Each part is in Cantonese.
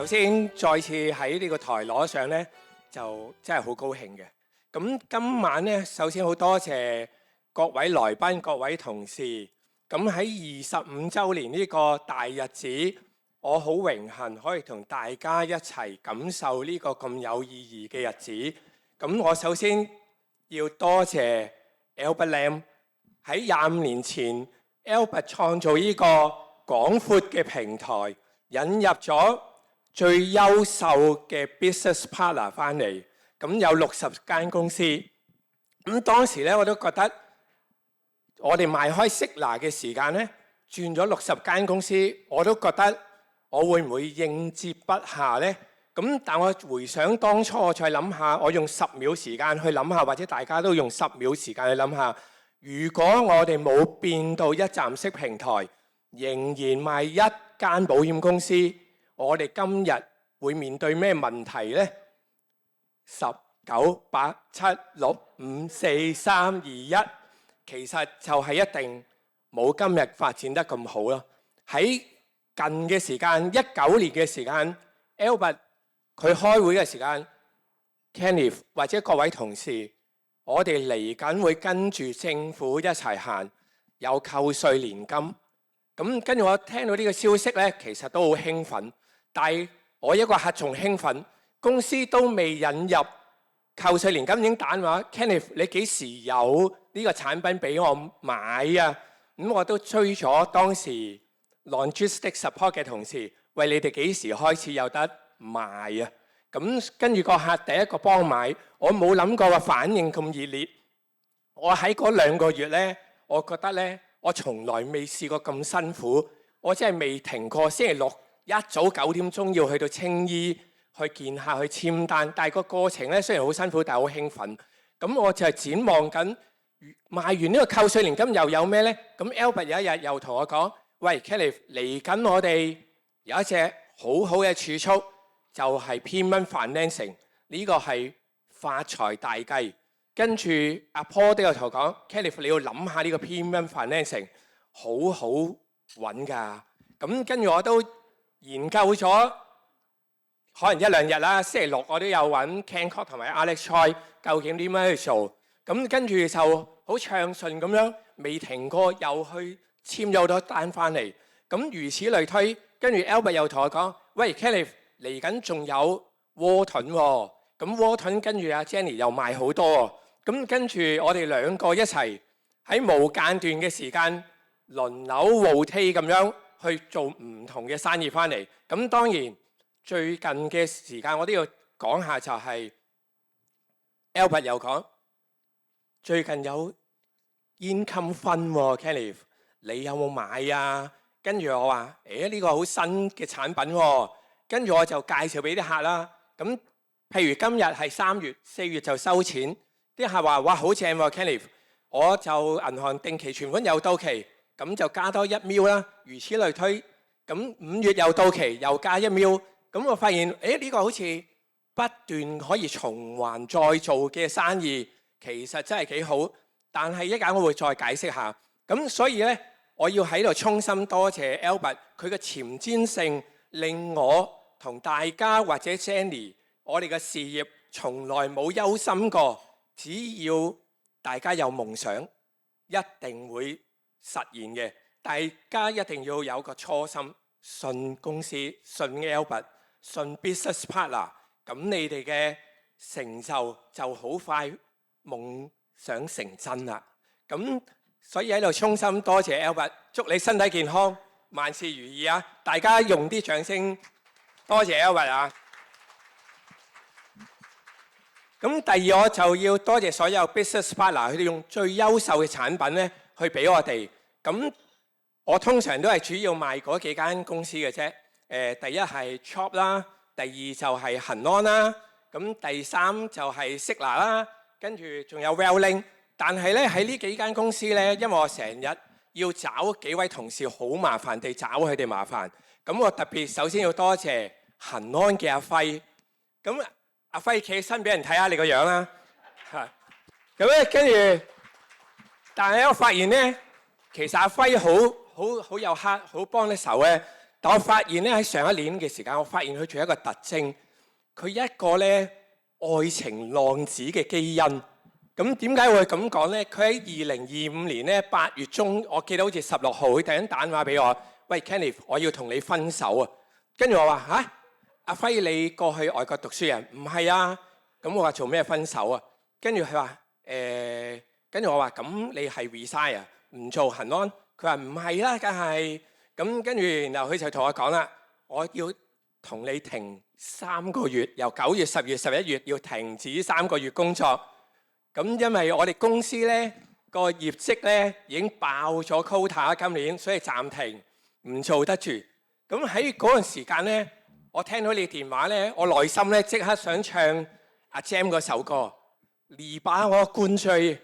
首先再次喺呢個台攞上咧，就真係好高興嘅。咁今晚咧，首先好多謝各位來賓、各位同事。咁喺25週年呢個大日子，我好榮幸可以同大家一齊感受呢個咁有意義嘅日子。咁我首先要多謝 Albert Lam 喺25年前 Albert 創造呢個廣闊嘅平台，引入咗最優秀嘅 business partner 翻嚟。咁有60間公司。咁當時咧我都覺得我哋邁開Sigma嘅時間咧，轉咗60間公司，我都覺得我會唔會應接不暇呢？咁但我回想當初，我再諗下，我用10秒時間去諗下，或者大家都用10秒時間去諗下，如果我哋冇變到一站式平台，仍然賣一間保險公司，我哋今日會面對咩問題呢？10、9、8、7、6、5、4、3、2、1，其實就係一定冇今日發展得咁好咯。喺近嘅時間，19年嘅時間 ，Albert 佢開會嘅時間 ，Kenneth 或者各位同事，我哋嚟緊會跟住政府一齊行，有扣稅年金。咁跟住我聽到呢個消息咧，其實都好興奮。但係我一個客仲興奮，公司都未引入扣稅年金已經打電話 ，Kenneth 你幾時有呢個產品俾我買啊？咁我都追咗當時 Logistics Support 嘅同事，喂，你哋幾時開始有得賣啊？咁跟住個客第一個幫買，我冇諗過個反應咁熱烈。我喺嗰2個月咧，我覺得咧，我從來未試過咁辛苦，我真係未停過。星期六一早9點鐘要去到青衣去見客去簽單，但係個過程咧雖然好辛苦，但係好興奮。咁我就係展望緊賣完呢個扣稅年金又有咩咧？咁 Albert 有一日又同我講：喂 ，Kenneth 嚟緊我哋有一隻好好嘅儲蓄，就係 Premium Financing， 呢個係發財大計。跟住阿 Paul 都有同我講 ，Kenneth 你要諗下呢個 Premium Financing 好好揾㗎。咁跟住我都研究咗可能1-2日啦。星期六我都有揾 Ken Kok 同埋 Alex Choi， 究竟點樣去做？咁跟住就好暢順咁樣，未停過，又去簽咗好多單翻嚟。咁如此類推，跟住 Albert 又同我講：喂 Kenneth 嚟緊仲有窩盾喎。咁窩盾跟住阿 Jenny 又賣好多喎。咁跟住我哋2個一齊喺無間斷嘅時間輪流 rotate 咁樣去做唔同嘅生意翻嚟。咁當然最近嘅時間我都要講下，就係 Albert 又講最近有 income fund 喎 Kenneth 你有冇買啊？跟住我話呢個好新嘅產品喎。跟住我就介紹俾啲客啦。咁譬如今日係3月，4月就收錢。啲客話：哇，好正喎 Kenneth 我就銀行定期存款又到期，咁就加多1 mil 啦。如此類推，咁5月又到期，又加1 mil。咁我發現，呢個好似不斷可以循環再做嘅生意，其實真係幾好。但係一陣我會再解釋下。咁所以咧，我要喺度衷心多謝 Albert， 佢嘅前瞻性令我同大家或者 Jenny， 我哋嘅事業從來冇憂心過。只要大家有夢想，一定會實現嘅。大家一定要有個初心，信公司，信 Albert， 信 business partner， 咁你哋嘅成就好快夢想成真啦。咁所以喺度衷心多謝 Albert， 祝你身體健康，萬事如意啊！大家用啲掌聲，多謝 Albert 啊！咁第二我就要多謝所有 business partner， 佢哋用最優秀嘅產品咧去俾我哋。咁我通常都係主要賣嗰幾間公司嘅啫。第一係 Chop 啦，第二就係恒安啦，咁第三就係 Sigma 啦，跟住仲有 Welling。但係咧喺呢幾間公司咧，因為我成日要找幾位同事，好麻煩地找佢哋麻煩。咁我特別首先要多謝恒安嘅阿輝。咁阿輝企起身俾人睇下你個樣啦，嚇！咁咧跟住，但係我發現咧，其實阿輝好有黑，好幫得手咧。但我發現咧喺上一年嘅時間，我發現佢仲有一個特徵，佢一個咧愛情浪子嘅基因。咁點解會咁講咧？佢喺2025年咧8月中，我記得好似16號，佢突然打電話俾我，喂 Kenneth， 我要同你分手啊！跟住我話嚇，阿輝你過去外國讀書啊？唔係啊！咁我話做咩分手啊？跟住佢話跟住我話咁你係 resign 啊？唔做恆安？佢話唔係啦，梗係咁。跟住然後佢就同我講啦，我要同你停3個月，由9月、10月、11月要停止3個月工作。咁因為我哋公司咧個業績咧已經爆咗 quota 今年，所以暫停唔做得住。咁喺嗰陣時間咧，我聽到你電話咧，我內心咧即刻想唱阿 Jam 嗰首歌，你把我灌醉。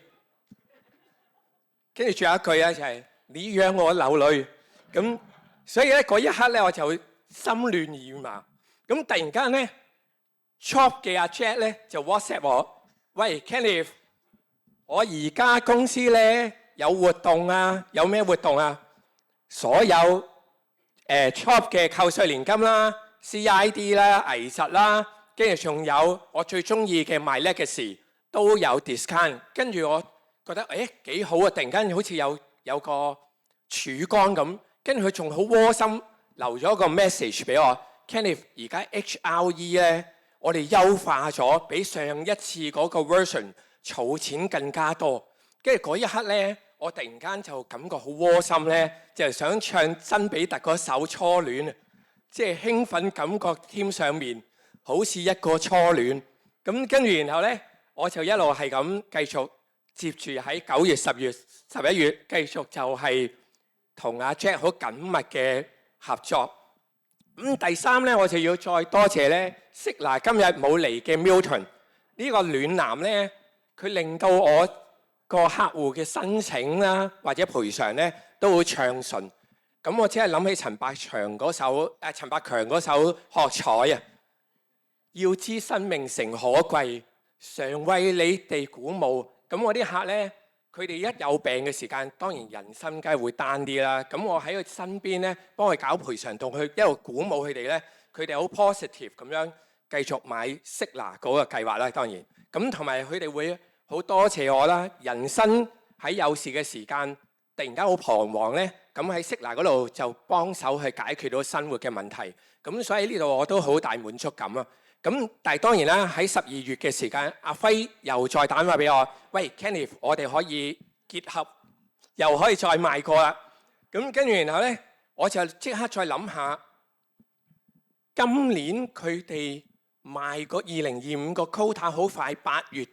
跟住仲有一句咧就係你讓我流淚。咁所以咧嗰一刻咧我就心亂如麻。咁突然間咧 ，Chop 嘅阿 Jack 咧就 WhatsApp 我，喂 Kenneth， 我而家公司咧有活動啊，有咩活動啊？所有Chop 嘅扣稅年金啦、CID 啦、危疾啦，跟住仲有我最中意嘅 MyLegacy都有 discount。跟住我覺得幾好啊！突然間好似有個曙光咁。跟住佢仲好窩心留咗個 message 俾我 ，Kenneth 而家 HRE 咧，我哋優化咗，比上一次嗰個 version 儲錢更加多。跟住嗰一刻咧，我突然間就感覺好窩心咧，就係想唱曾比特嗰首初戀啊，即係興奮感覺添上面，好似一個初戀。咁跟住然後咧，我就一路係咁繼續接住喺9月、10月、11月繼續就係同阿 Jack 好緊密嘅合作。咁第三咧，我就要再多謝咧Signa今日冇嚟嘅 Milton 呢個暖男咧，佢令到我個客戶嘅申請啦或者賠償咧都好暢順。咁我只係諗起陳百強嗰首學彩啊，要知生命誠可貴，常為你哋鼓舞。咁我啲客咧，佢哋一有病嘅時間，當然人生梗係會單啲啦。咁我喺佢身邊咧，幫佢搞賠償，同佢一路鼓舞佢哋咧，佢哋好 positive 咁樣繼續買Signa嗰個計劃啦。當然，咁同埋佢哋會好多謝我啦。人生喺有事嘅時間，突然間好彷徨咧，咁喺Signa嗰度就幫手去解決到生活嘅問題。咁所以呢度我都好大滿足感啊！咁但係當然啦，喺12月嘅時間，阿輝又再打電話俾我，喂 Kenneth， 我哋可以結合，又可以再賣過啦。咁跟住然後咧，我就即刻再諗下，今年佢哋賣個2025個 quota 好快8月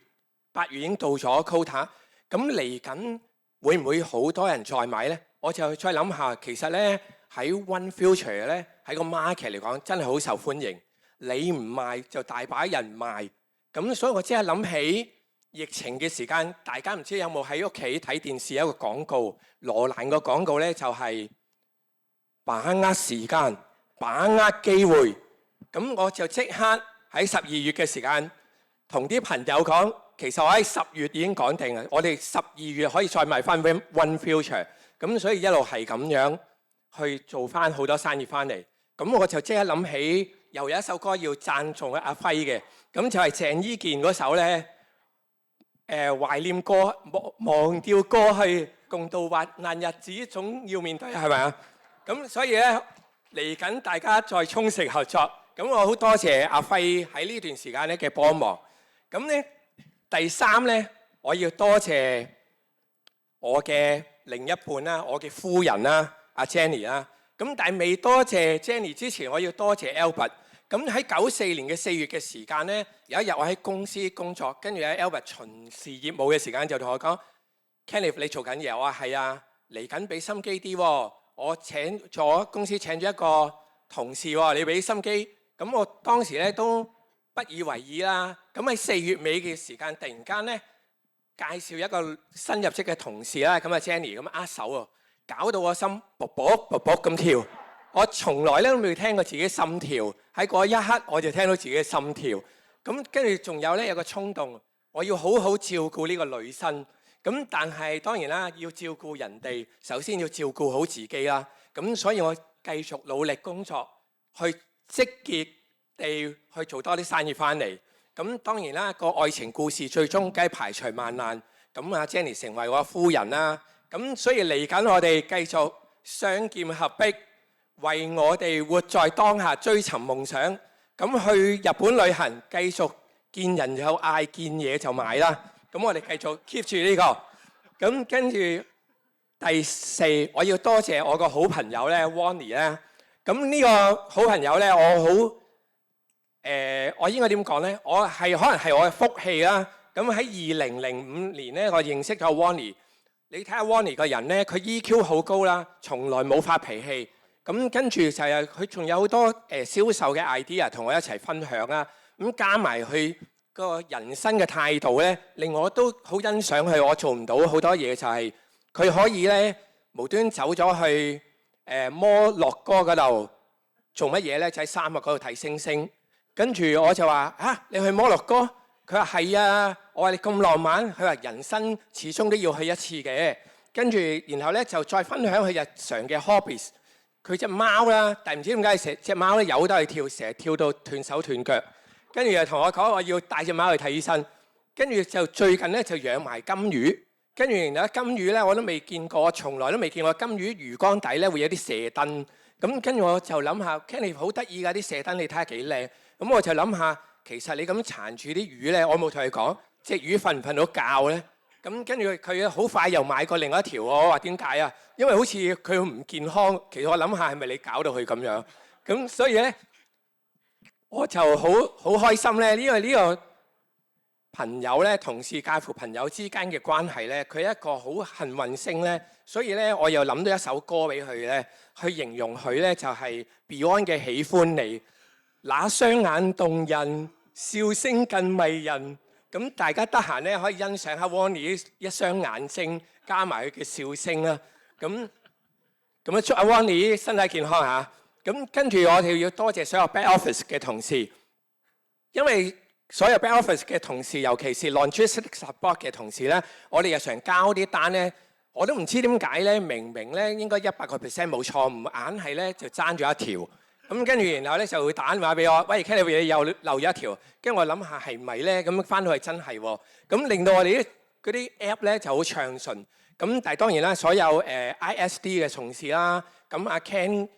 已經到咗 quota， 咁嚟緊會唔會好多人再買咧？我就再諗下，其實咧喺 One Future 咧喺個 market 嚟講真係好受歡迎。你唔賣就大把人賣，咁所以我即係諗起疫情嘅時間，大家唔知有冇喺屋企睇電視有一個廣告，羅蘭個廣告咧就係把握時間，把握機會。咁我就即刻喺12月嘅時間同啲朋友講，其實我喺10月已經講定啦，我哋12月可以再賣翻 One Future， 咁所以一路係咁樣去做翻好多生意翻嚟。咁我就即刻諗起。又有一首歌要讚頌阿輝嘅，咁就係鄭伊健嗰首咧，懷念過忘掉過去，共度患難日子，總要面對，係咪啊？咁所以咧嚟緊大家再充實合作，咁我好多謝阿輝喺呢段時間咧嘅幫忙。咁咧第三咧，我要多謝我嘅另一半啦，我嘅夫人啦，阿 Jenny 啦。咁但係未多謝 Jenny 之前，我要多謝 Albert。咁喺94年嘅4月嘅時間咧，有一日我喺公司工作，跟住喺 Albert 巡視業務嘅時間就同我講 ：Kenneth 你做緊嘢？我話係啊，嚟緊俾心機啲喎。我公司請咗一個同事喎，你俾心機。咁我當時咧都不以為意啦。咁喺4月尾嘅時間，突然間咧介紹一個新入職嘅同事啦，咁啊 Jenny 咁握手喎。搞到我心卜卜卜卜咁跳，我從來咧都未聽過自己心跳，喺嗰一刻我就聽到自己嘅心跳。咁跟住仲有咧有個衝動，我要好好照顧呢個女生。咁但係當然啦，要照顧人哋，首先要照顧好自己啦。咁所以我繼續努力工作，去積極地去做多啲生意翻嚟。咁當然啦，個愛情故事最終梗係排除萬難。咁阿 Jenny 成為我夫人啦。咁所以嚟緊我哋繼續雙劍合璧，為我哋活在當下追尋夢想。咁去日本旅行，繼續見人有嗌，見嘢就買啦。咁我哋繼續 keep 住呢個。咁跟住第4，我要多謝我個好朋友咧 Wonnie 咧。咁呢個好朋友咧，我應該點講咧？我係可能係我嘅福氣啦。咁喺2005年咧，我認識咗 Wonnie。你睇下 Wonnie 個人咧，佢 EQ 好高啦，從來冇發脾氣。咁跟住就係佢仲有好多銷售嘅 idea 同我一齊分享啦。咁加埋佢個人生嘅態度咧，令我都好欣賞佢。我做唔到好多嘢，就係佢可以咧無端走咗去摩洛哥嗰度做乜嘢咧？就喺沙漠嗰度睇星星。跟住我就話你去摩洛哥？佢話係啊。我話你咁浪漫。佢話人生始終都要去一次嘅。跟住然後咧就再分享佢日常嘅 hobbies。佢隻貓啦，但係唔知點解成隻貓咧由得去跳，成日跳到斷手斷腳。跟住又同我講我要帶隻貓去睇醫生。跟住就最近咧就養埋金魚。跟住然後金魚咧我都未見過，從來都未見過金魚魚缸底咧會有啲射燈。咁跟住我就諗下 Kenny 好得意㗎啲射燈，你睇下幾靚。咁我就諗下，其實你咁纏住啲魚咧，我冇同佢講隻魚瞓唔瞓到覺咧。咁跟住佢好快又買過另外一條。我話點解啊？因為好似佢唔健康。其實我諗下係咪你搞到佢咁樣？咁所以咧，我就好開心咧。因為呢個朋友咧，同事介乎朋友之間嘅關係咧，佢係一個好幸運星咧。所以咧，我又諗到一首歌俾佢咧，去形容佢咧，就係 Beyond 嘅喜歡你。那雙眼動人，笑聲更迷人。咁大家得閒咧可以欣賞下 Wonnie 一雙眼睛，加埋佢嘅笑聲啦。咁祝阿 Wonnie 身體健康嚇。咁跟住我哋要多謝所有 back office 嘅同事，因為所有 back office 嘅同事，尤其是 logistics support 嘅同事咧，我哋日常交啲單咧，我都唔知點解咧，明明咧應該100% 冇錯誤，硬係咧就爭咗一條。咁跟住然後咧就會打電話俾我，喂 Kenny 又漏咗一條。跟住我諗下係咪咧？咁翻到去真係喎。咁令到我哋嗰啲 app 咧就好暢順。咁但係當然啦，所有ISD 嘅同事啦，咁阿 Ken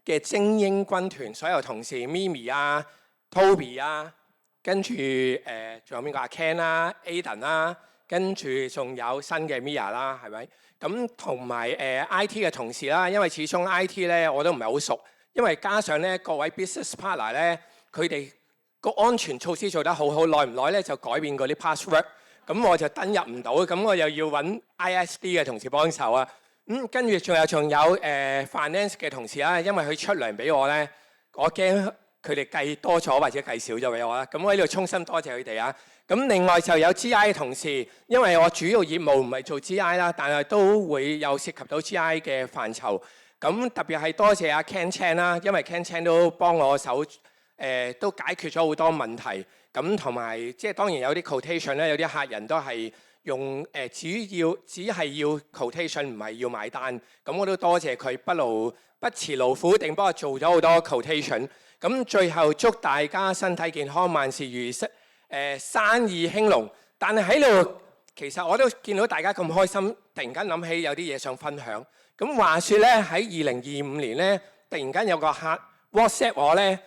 嘅精英軍團所有同事 Mimi 啊、Toby 啊，跟住仲有邊個阿 Ken 啦、Aden 啦，跟住仲有新嘅 Mia 啦，係咪？咁同埋IT 嘅同事啦，因為始終 IT 咧我都唔係好熟。因為加上咧各位 business partner 咧，佢哋個安全措施做得好好，耐唔耐咧就改變嗰啲 password，咁我就登入唔到，咁我又要揾 ISD 嘅同事幫手啊。跟住仲有finance 嘅同事啦，因為佢出糧俾我咧，我驚佢哋計多咗或者計少咗俾我啦。咁我喺度衷心多謝佢哋啊。咁另外就有 GI 嘅同事，因為我主要業務唔係做 GI 啦，但係都會有涉及到 GI 嘅範疇。咁特別係多謝阿 Ken Chan 啦，因為 Ken Chan 都幫我手，都解決咗好多問題。咁同埋即係當然有啲 quotation 咧，有啲客人都係用只係要 quotation， 唔係要買單。咁我都多謝佢不辭勞苦，定幫我做咗好多 quotation。咁最後祝大家身體健康，萬事如意，生意興隆。但係喺度其實我都見到大家咁開心，突然間諗起有啲嘢想分享。咁話說咧，喺2025年咧，突然間有個客 WhatsApp 我咧，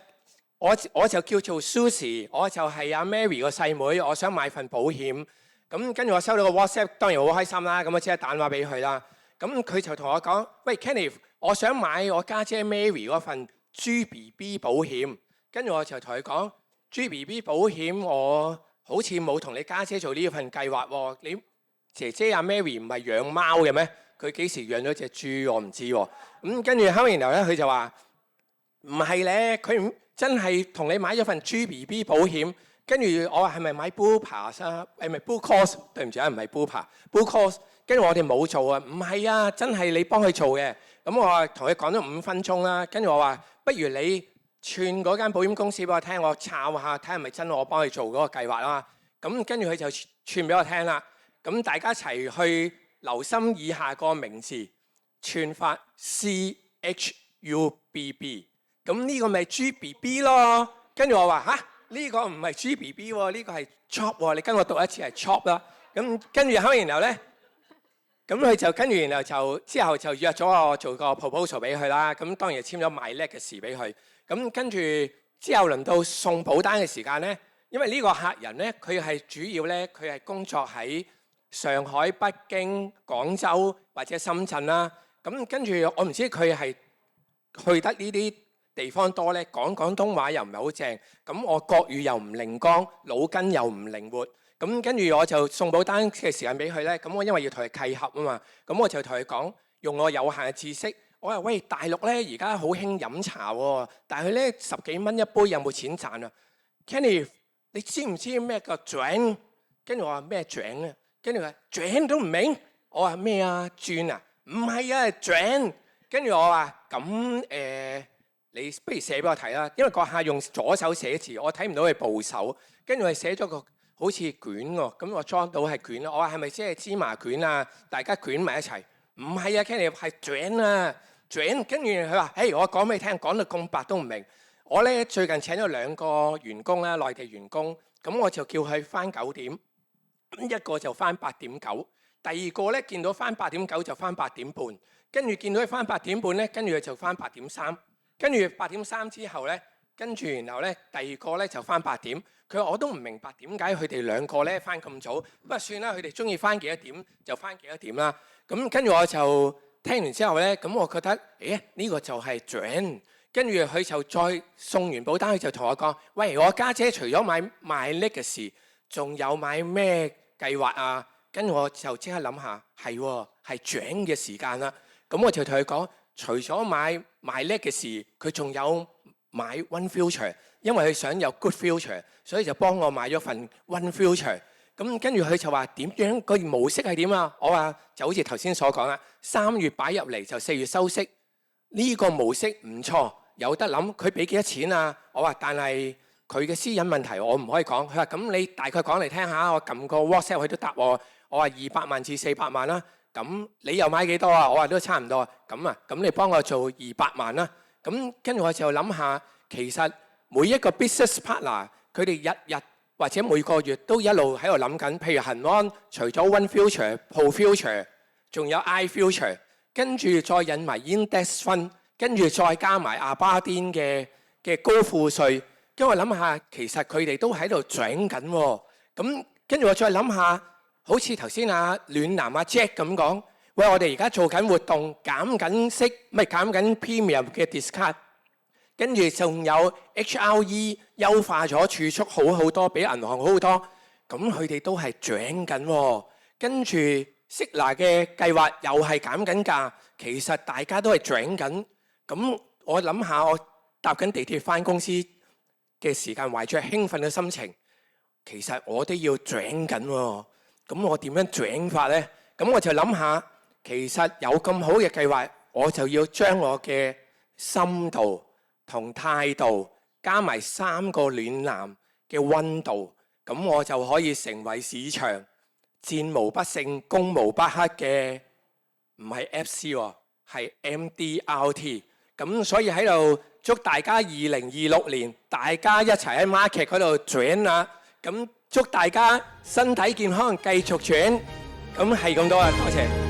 我就叫做 Susie， 我就係阿 Mary 個細妹，我想買份保險。咁跟住我收到個 WhatsApp，當然好開心啦。咁我即刻打電話俾佢啦。咁佢就同我講：喂 Kenny， 我想買我家姐 Mary 嗰份 GBB 保險。跟住我就同佢講 GBB 保險，我好似冇同你家姐做呢份計劃喎。你姐姐阿 Mary 唔係養貓嘅咩？佢幾時養咗隻豬我唔知喎。跟住後面然後咧，佢就話唔係咧，佢真係同你買咗份 GBB 保險。跟住我話係咪買 Bupa 啊？係咪 Bucos？ 對唔住啊，唔係 Bupa，Bucos。跟住我哋冇做啊，唔係啊，真係你幫佢做嘅。咁我話同佢講咗5分鐘啦。跟住我話不如你串嗰間保險公司俾我聽，我抄下睇係咪真我幫佢做嗰個計劃啦。咁跟住佢就串俾我聽啦。咁大家一齊去留心以下個名字串法 CHUBB UBB， 咁呢個咪 GBB 咯。跟住我話嚇，呢個唔係 GBB 喎，呢個係 chop 喎，你跟我讀一次係 chop 啦。咁跟住後面然後咧，咁佢就跟住然後就之後就約咗我做個 proposal 俾佢啦。咁當然簽咗 My Legacy 俾佢。咁跟住之後輪到送保單嘅時間咧，因為呢個客人咧佢係主要咧佢係工作喺上海、北京、廣州或者深圳啦。咁跟住我唔知佢係去得呢啲地方多咧，講廣東話又唔係好正。咁我國語又唔靈光，腦筋又唔靈活。咁跟住我就送保單嘅時間俾佢咧。咁我因為要同佢契合啊嘛，咁我就同佢講，用我有限嘅知識，我話喂，大陸咧而家好興飲茶喎，但係佢咧10幾蚊一杯，有冇錢賺啊 ？Kenny， 你知唔知咩叫轉？跟住我話咩轉啊？跟住佢轉都唔明。我話咩啊？轉啊？唔係啊，轉。跟住我話咁你不如寫俾我睇啦，因為個客用左手寫字，我睇唔到佢部首。跟住佢寫咗個好似卷喎，咁我裝到係卷咯。我話係咪即係芝麻卷啊？大家捲埋一齊。唔係啊 Kenny 係轉啊，轉。跟住佢話：誒，我講俾你聽，講到咁白都唔明。我咧最近請咗2個員工啦，內地員工。咁我就叫佢返9點，一個就返8點9，第二個咧見到返8點9就返8點半，跟住見到佢返8點半咧，跟住佢就返8點3，跟住8點3之後咧，跟住然後咧第二個咧就返8點。佢話我都唔明白點解佢哋2個咧返咁早，不過算啦，佢哋中意返幾多點就返幾多點啦。咁跟住我就聽完之後咧，咁我覺得，呢個就係準。跟住佢就再送完保單，佢就同我講：喂，我家姐除咗買My Legacy，仲有買咩計劃啊？跟住我就即刻諗下，係準嘅時間啦。咁我就同佢講，除咗買 My Legacy，佢仲有買 One Future， 因為佢想有 Good Future， 所以就幫我買咗份 One Future。咁跟住佢就話點樣個模式係點啊？我話就好似頭先所講啦，3月擺入嚟就4月收息，呢個模式唔錯。有得諗，佢俾幾多錢啊？我話，但係佢嘅私隱問題我唔可以講。佢話咁你大概講嚟聽下，我撳個 WhatsApp 佢都答我。我話200萬至400萬啦。咁你又買幾多啊？我話都差唔多啊。咁你幫我做200萬啦。咁跟住我就諗下，其實每一個 business partner 佢哋日或者每個月都一路喺度諗緊。譬如恒安，除咗 One Future、Pro Future， 仲有 I Future， 跟住再引埋 Index Fund。跟住再加埋阿巴甸嘅高富帥，跟住我諗下，其實佢哋都喺度漲緊喎。咁跟住我再諗下，好似頭先阿暖男阿 Jack 咁講，喂，我哋而家做緊活動，減緊息，咪減緊 premium 嘅 discount， 跟住仲有 HRE 優化咗儲蓄好多，比銀行好多。咁佢哋都係漲緊喎。跟住Signa嘅計劃又係減緊價，其實大家都係漲緊。咁我諗下，我搭緊地鐵返公司嘅時間，懷着興奮嘅心情，其實我都要轉緊喎。咁我點樣轉法呢？咁我就諗下，其實有咁好嘅計劃，我就要將我嘅深度同態度加埋3個暖男嘅溫度，咁我就可以成為市場戰無不勝、攻無不克嘅，唔係 FC 喎，係 MDRT。咁所以喺度祝大家2026年大家一齊喺 market 嗰度轉啦。咁祝大家身體健康，繼續轉。咁係咁多啦，多謝。